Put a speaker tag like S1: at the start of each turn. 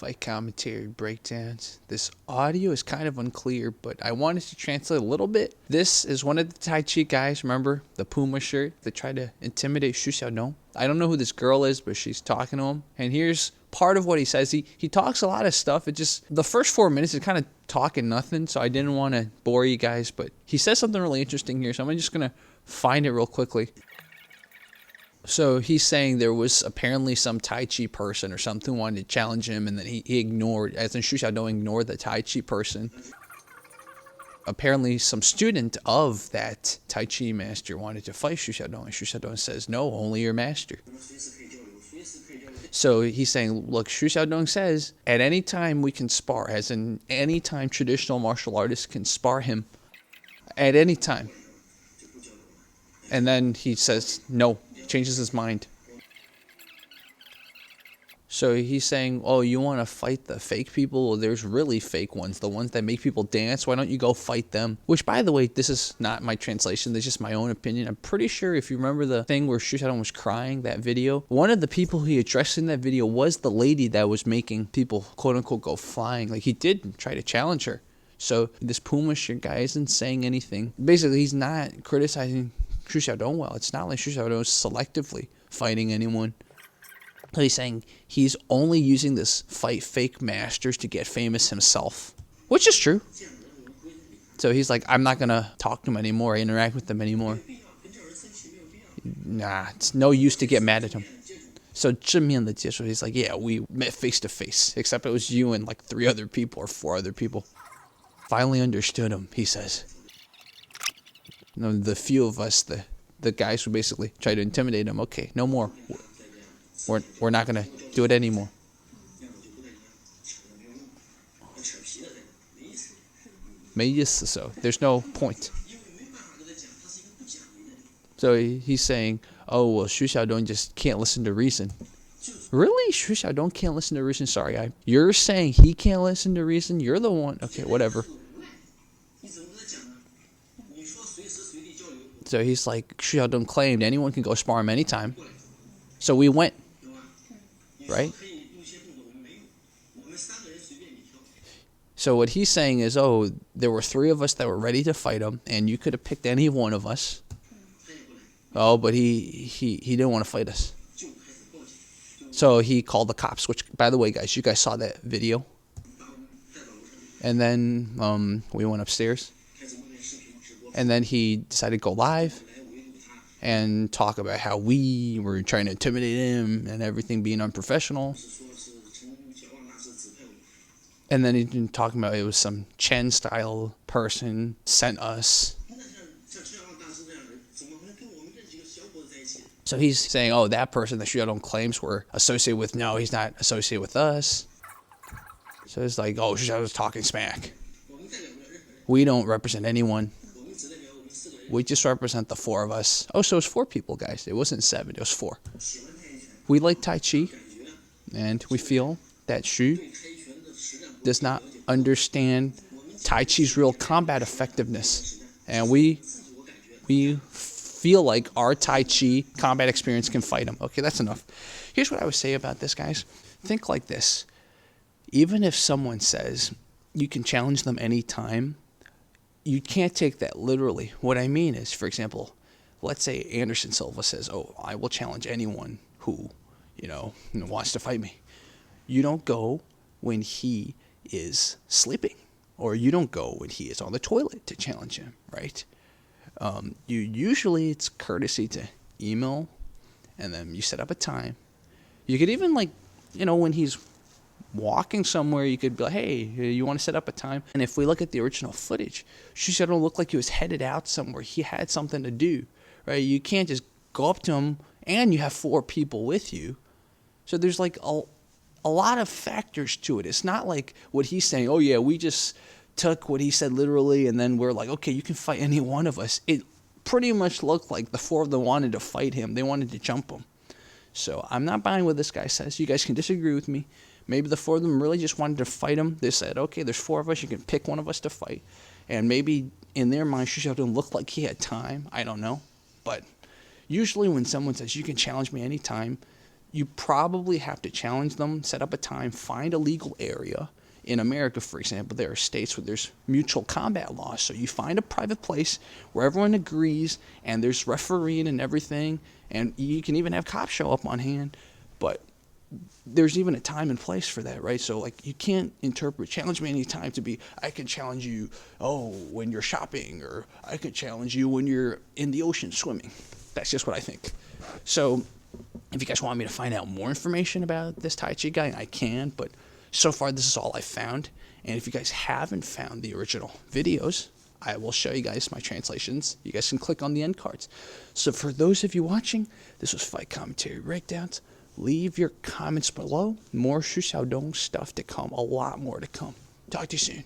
S1: fight commentary breakdowns. This audio is kind of unclear, but I wanted to translate a little bit. This is one of the Tai Chi guys, remember? The Puma shirt that tried to intimidate Xiaodong. I don't know who this girl is, but she's talking to him. And here's part of what he says. He talks a lot of stuff. It just, the first 4 minutes is kind of talking nothing, so I didn't want to bore you guys. But he says something really interesting here, so I'm just going to find it real quickly. So he's saying there was apparently some Tai Chi person or something wanted to challenge him, and then he ignored, as in Xiaodong ignored the Tai Chi person. Apparently some student of that Tai Chi master wanted to fight Xiaodong, and Xiaodong says, no, only your master. So he's saying, look, Xiaodong says, at any time we can spar, as in any time traditional martial artists can spar him, at any time. And then he says, no. Changes his mind. So he's saying, oh, you want to fight the fake people? Well, there's really fake ones, the ones that make people dance. Why don't you go fight them? Which, by the way, this is not my translation. This is just my own opinion. I'm pretty sure if you remember the thing where Xiaodong was crying, that video, one of the people he addressed in that video was the lady that was making people, quote unquote, go flying. Like, he did try to challenge her. So this Puma shirt guy isn't saying anything. Basically, he's not criticizing Xiaodong well. It's not like Xiaodong is selectively fighting anyone. So he's saying he's only using this fight fake masters to get famous himself, which is true. So he's like, I'm not gonna talk to him anymore, interact with them anymore. Nah, it's no use to get mad at him. So 正面的接受, he's like, yeah, we met face to face, except it was you and like 3 other people or 4 other people. Finally understood him, he says. You know, the few of us, the guys who basically tried to intimidate him, okay, no more. We're not going to do it anymore. So there's no point. So he's saying, oh, well, Xiaodong just can't listen to reason. Really? Xiaodong can't listen to reason? Sorry, you're saying he can't listen to reason? You're the one. Okay, whatever. So he's like, Xiaodong claimed anyone can go spar him anytime. So we went. Right? So what he's saying is, oh, there were 3 of us that were ready to fight him, and you could have picked any one of us. Oh, but he didn't want to fight us. So he called the cops, which, by the way, guys, you guys saw that video. And then we went upstairs. And then he decided to go live and talk about how we were trying to intimidate him and everything being unprofessional. And then he's been talking about it was some Chen-style person sent us. So he's saying, oh, that person that Xiaodong claims we're associated with, no, he's not associated with us. So it's like, oh, Xiaodong's talking smack. We don't represent anyone. We just represent the 4 of us. Oh, so it's 4 people, guys. It wasn't 7. It was 4. We like Tai Chi, and we feel that Xu does not understand Tai Chi's real combat effectiveness. And we feel like our Tai Chi combat experience can fight him. Okay, that's enough. Here's what I would say about this, guys. Think like this. Even if someone says you can challenge them anytime, you can't take that literally. What I mean is, for example, let's say Anderson Silva says, oh, I will challenge anyone who, wants to fight me. You don't go when he is sleeping, or you don't go when he is on the toilet to challenge him, right? Usually it's courtesy to email, and then you set up a time. You could even, when he's walking somewhere, you could be like, hey, you want to set up a time? And if we look at the original footage, Xiaodong looked like he was headed out somewhere. He had something to do, right? You can't just go up to him, and you have 4 people with you. So there's like a lot of factors to it. It's not like what he's saying, oh yeah, we just took what he said literally, and then we're like, okay, you can fight any one of us. It pretty much looked like the 4 of them wanted to fight him. They wanted to jump him. So I'm not buying what this guy says. You guys can disagree with me. Maybe the 4 of them really just wanted to fight him. They said, okay, there's 4 of us. You can pick one of us to fight. And maybe in their mind, Xiaodong looked like he had time. I don't know. But usually when someone says, you can challenge me anytime, you probably have to challenge them, set up a time, find a legal area. In America, for example, there are states where there's mutual combat laws. So you find a private place where everyone agrees and there's refereeing and everything, and you can even have cops show up on hand. But there's even a time and place for that, right? So like you can't interpret challenge me anytime to be I could challenge you when you're shopping, or I could challenge you when you're in the ocean swimming. That's just what I think. So if you guys want me to find out more information about this Tai Chi guy, I can, but so far this is all I found. And if you guys haven't found the original videos, I will show you guys my translations. You guys can click on the end cards. So for those of you watching, this was Fight Commentary Breakdowns. Leave your comments below. More Xiaodong stuff to come. A lot more to come. Talk to you soon.